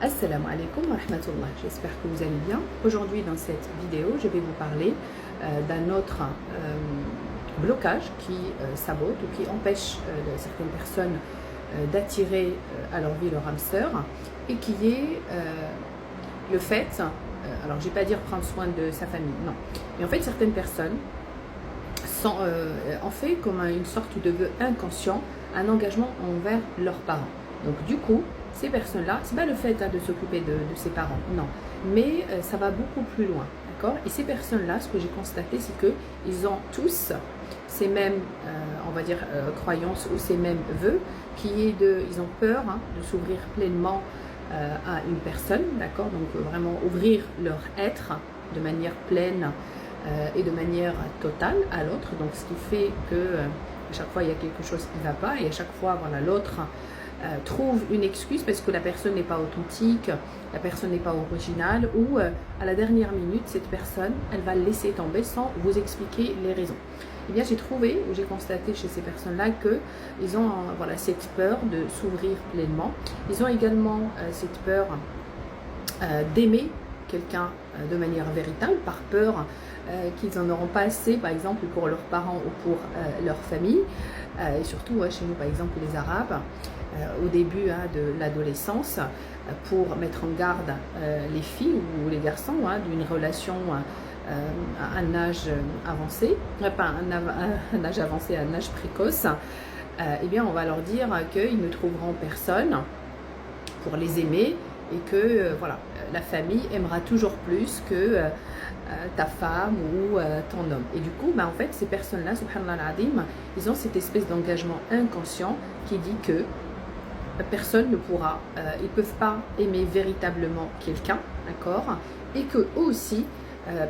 Assalamu alaikum wa rahmatullah, j'espère que vous allez bien. Aujourd'hui dans cette vidéo, je vais vous parler d'un autre blocage qui sabote ou qui empêche certaines personnes d'attirer à leur vie leur âme sœur, et qui est le fait, alors je ne vais pas dire prendre soin de sa famille, non, mais en fait certaines personnes en fait comme une sorte de vœu inconscient, un engagement envers leurs parents. Donc du coup, ces personnes-là, c'est pas le fait de s'occuper de ses parents, non, mais ça va beaucoup plus loin, d'accord. Et ces personnes-là, ce que j'ai constaté, c'est que ils ont tous ces mêmes, on va dire, croyances ou ces mêmes vœux, ils ont peur de s'ouvrir pleinement à une personne, d'accord. Donc vraiment ouvrir leur être de manière pleine et de manière totale à l'autre. Donc ce qui fait que à chaque fois il y a quelque chose qui ne va pas, et à chaque fois voilà, l'autre trouve une excuse parce que la personne n'est pas authentique, la personne n'est pas originale, ou à la dernière minute, cette personne, elle va laisser tomber sans vous expliquer les raisons. Eh bien, j'ai trouvé, ou j'ai constaté chez ces personnes-là qu'ils ont voilà, cette peur de s'ouvrir pleinement. Ils ont également cette peur d'aimer quelqu'un de manière véritable, par peur qu'ils n'en auront pas assez, par exemple, pour leurs parents ou pour leur famille. Et surtout, chez nous, par exemple, les Arabes, au début de l'adolescence, pour mettre en garde les filles ou les garçons d'une relation à un âge avancé, pas un âge avancé, un âge précoce, eh bien, on va leur dire qu'ils ne trouveront personne pour les aimer, et que voilà, la famille aimera toujours plus que ta femme ou ton homme. Et du coup, en fait, ces personnes-là, subhanallah al-azim, ils ont cette espèce d'engagement inconscient qui dit que personne ne pourra, ils ne peuvent pas aimer véritablement quelqu'un, d'accord, et que eux aussi,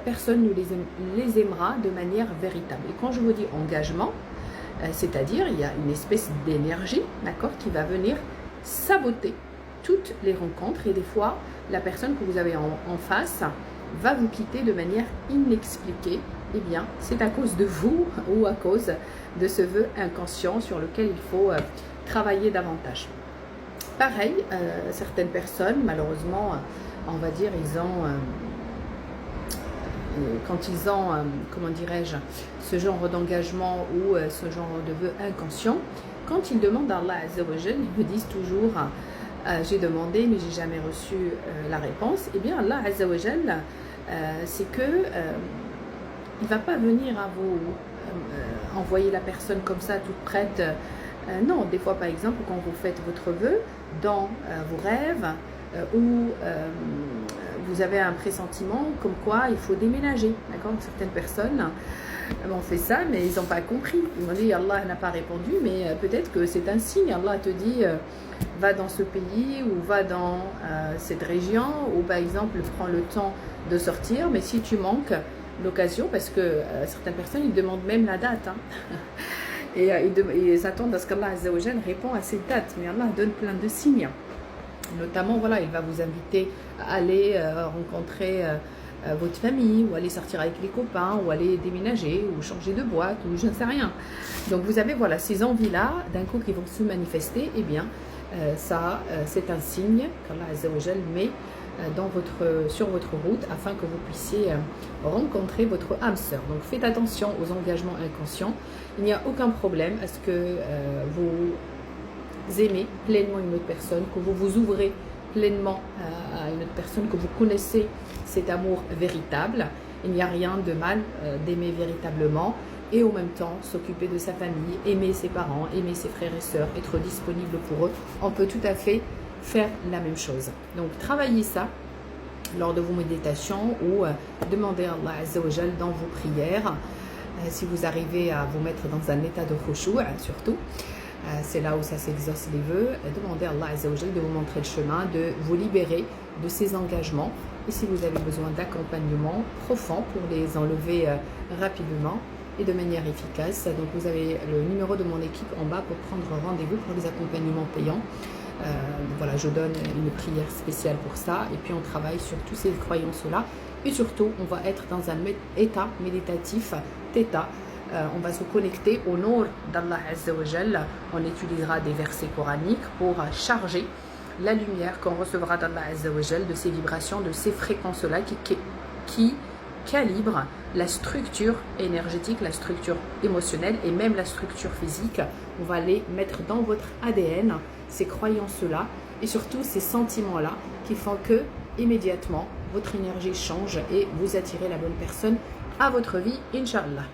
personne ne les aimera de manière véritable. Et quand je vous dis engagement, c'est-à-dire il y a une espèce d'énergie, d'accord, qui va venir saboter toutes les rencontres, et des fois la personne que vous avez en face va vous quitter de manière inexpliquée. Eh bien, c'est à cause de vous ou à cause de ce vœu inconscient sur lequel il faut travailler davantage. Pareil, certaines personnes, malheureusement, on va dire, ils ont, quand ils ont, comment dirais-je, ce genre d'engagement ou ce genre de vœu inconscient, quand ils demandent à Allah Azza wa Jal, ils me disent toujours j'ai demandé mais j'ai jamais reçu la réponse. Eh bien, Allah Azza wa Jal, c'est que il va pas venir à vous envoyer la personne comme ça toute prête. Non, des fois par exemple quand vous faites votre vœu dans vos rêves, ou vous avez un pressentiment comme quoi il faut déménager, d'accord. Certaines personnes ont fait ça mais ils n'ont pas compris, ils m'ont dit Allah n'a pas répondu, mais peut-être que c'est un signe. Allah te dit va dans ce pays ou va dans cette région, ou par exemple prends le temps de sortir, mais si tu manques l'occasion, parce que certaines personnes ils demandent même la date et ils attendent à ce qu'Allah Azza wa Jal répond à cette date, mais Allah donne plein de signes. Notamment, voilà, il va vous inviter à aller rencontrer votre famille, ou aller sortir avec les copains, ou aller déménager, ou changer de boîte, ou je ne sais rien. Donc vous avez voilà, ces envies-là, d'un coup, qui vont se manifester. Eh bien, ça, c'est un signe qu'Allah Azza wa Jal met sur votre route, afin que vous puissiez rencontrer votre âme sœur. Donc faites attention aux engagements inconscients. Il n'y a aucun problème à ce que vous aimez pleinement une autre personne, que vous vous ouvrez pleinement à une autre personne, que vous connaissez cet amour véritable. Il n'y a rien de mal d'aimer véritablement, et en même temps s'occuper de sa famille, aimer ses parents, aimer ses frères et sœurs, être disponible pour eux. On peut tout à fait faire la même chose. Donc travaillez ça lors de vos méditations, ou demandez à Allah Azza wa Jal dans vos prières, si vous arrivez à vous mettre dans un état de khushu', surtout. C'est là où ça s'exauce les vœux. Demandez à Allah Azza wa Jal de vous montrer le chemin, de vous libérer de ces engagements. Et si vous avez besoin d'accompagnement profond pour les enlever rapidement et de manière efficace, donc vous avez le numéro de mon équipe en bas pour prendre rendez-vous pour les accompagnements payants. Voilà, je donne une prière spéciale pour ça, et puis on travaille sur toutes ces croyances-là, et surtout on va être dans un état méditatif, theta. On va se connecter au nom d'Allah Azza wa Jal. On utilisera des versets coraniques pour charger la lumière qu'on recevra d'Allah Azza wa Jal, de ces vibrations, de ces fréquences-là qui calibrent la structure énergétique, la structure émotionnelle et même la structure physique. On va les mettre dans votre ADN, ces croyances-là et surtout ces sentiments-là qui font que immédiatement votre énergie change et vous attirez la bonne personne à votre vie, Inch'Allah.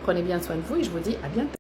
Prenez bien soin de vous et je vous dis à bientôt.